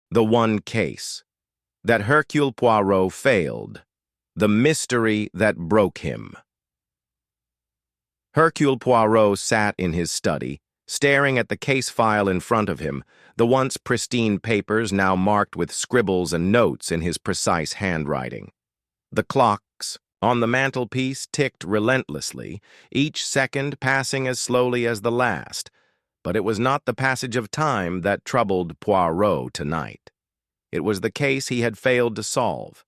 The one case. That Hercule Poirot failed. The mystery that broke him. Hercule Poirot sat in his study, staring at the case file in front of him, the once pristine papers now marked with scribbles and notes in his precise handwriting. The clocks on the mantelpiece ticked relentlessly, each second passing as slowly as the last, but it was not the passage of time that troubled Poirot tonight. It was the case he had failed to solve,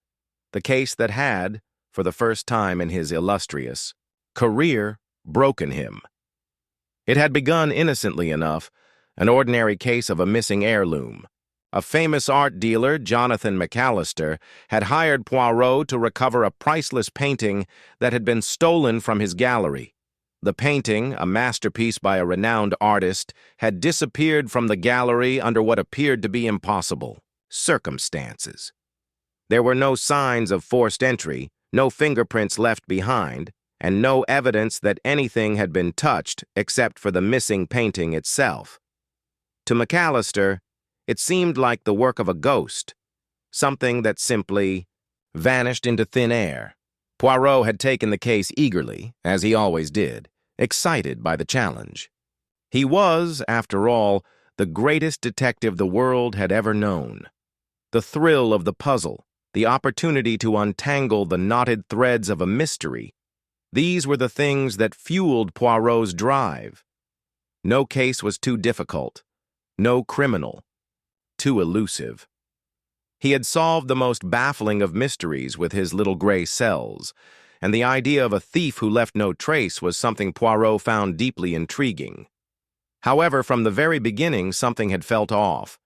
the case that had, for the first time in his illustrious career, broken him. It had begun innocently enough, an ordinary case of a missing heirloom. A famous art dealer, Jonathan McAllister, had hired Poirot to recover a priceless painting that had been stolen from his gallery. The painting, a masterpiece by a renowned artist, had disappeared from the gallery under what appeared to be impossible circumstances. There were no signs of forced entry, no fingerprints left behind, and no evidence that anything had been touched except for the missing painting itself. To McAllister, it seemed like the work of a ghost, something that simply vanished into thin air. Poirot had taken the case eagerly, as he always did, excited by the challenge. He was, after all, the greatest detective the world had ever known. The thrill of the puzzle, the opportunity to untangle the knotted threads of a mystery, these were the things that fueled Poirot's drive. No case was too difficult, no criminal too elusive. He had solved the most baffling of mysteries with his little gray cells, and the idea of a thief who left no trace was something Poirot found deeply intriguing. However, from the very beginning, something had felt off.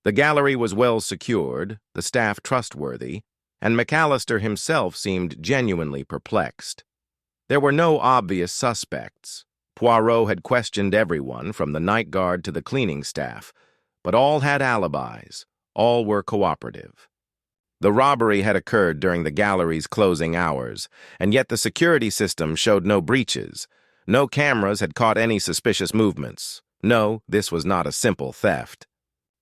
The gallery was well secured, the staff trustworthy, and McAllister himself seemed genuinely perplexed. There were no obvious suspects. Poirot had questioned everyone, from the night guard to the cleaning staff, but all had alibis, all were cooperative. The robbery had occurred during the gallery's closing hours, and yet the security system showed no breaches. No cameras had caught any suspicious movements. No, this was not a simple theft.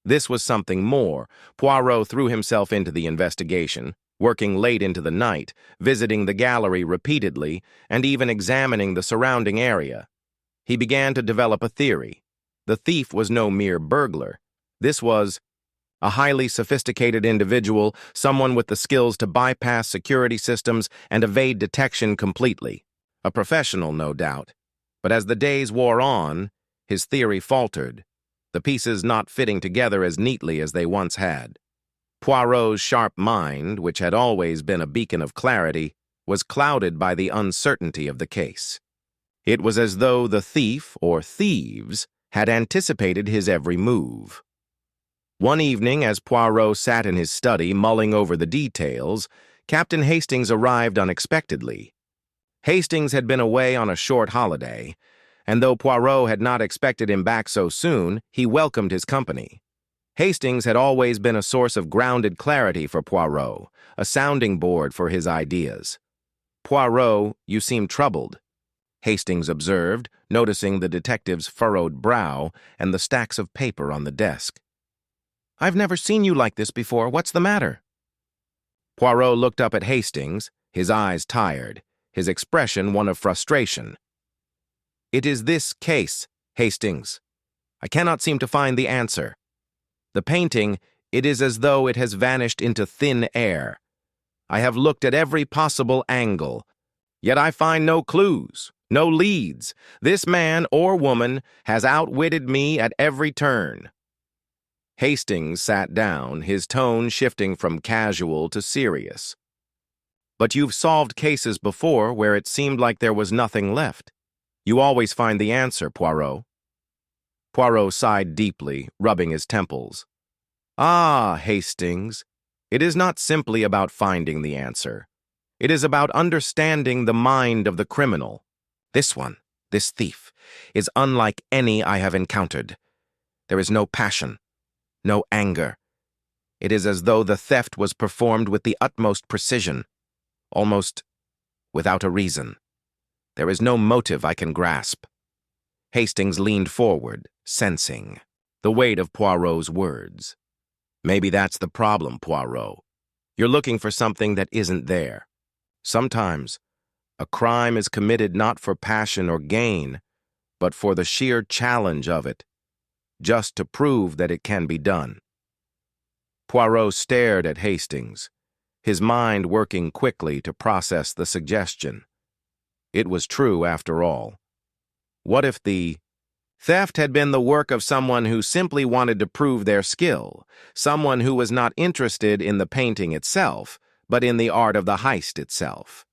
This was something more. Poirot threw himself into the investigation, working late into the night, visiting the gallery repeatedly, and even examining the surrounding area. He began to develop a theory. The thief was no mere burglar. This was a highly sophisticated individual, someone with the skills to bypass security systems and evade detection completely. A professional, no doubt. But as the days wore on, his theory faltered, the pieces not fitting together as neatly as they once had. Poirot's sharp mind, which had always been a beacon of clarity, was clouded by the uncertainty of the case. It was as though the thief, or thieves, had anticipated his every move. One evening, as Poirot sat in his study mulling over the details, Captain Hastings arrived unexpectedly. Hastings had been away on a short holiday, and though Poirot had not expected him back so soon, he welcomed his company. Hastings had always been a source of grounded clarity for Poirot, a sounding board for his ideas. "Poirot, you seem troubled," Hastings observed, noticing the detective's furrowed brow and the stacks of paper on the desk. "I've never seen you like this before. What's the matter?" Poirot looked up at Hastings, his eyes tired, his expression one of frustration. "It is this case, Hastings. I cannot seem to find the answer. The painting, it is as though it has vanished into thin air. I have looked at every possible angle, yet I find no clues, no leads. This man or woman has outwitted me at every turn." Hastings sat down, his tone shifting from casual to serious. "But you've solved cases before where it seemed like there was nothing left. You always find the answer, Poirot." Poirot sighed deeply, rubbing his temples. "Ah, Hastings, it is not simply about finding the answer. It is about understanding the mind of the criminal. This one, this thief, is unlike any I have encountered. There is no passion, no anger. It is as though the theft was performed with the utmost precision, almost without a reason. There is no motive I can grasp." Hastings leaned forward, sensing the weight of Poirot's words. Maybe that's the problem, Poirot. You're looking for something that isn't there. Sometimes, a crime is committed not for passion or gain, but for the sheer challenge of it, just to prove that it can be done. Poirot stared at Hastings, his mind working quickly to process the suggestion. It was true, after all. What if the theft had been the work of someone who simply wanted to prove their skill, someone who was not interested in the painting itself, but in the art of the heist itself?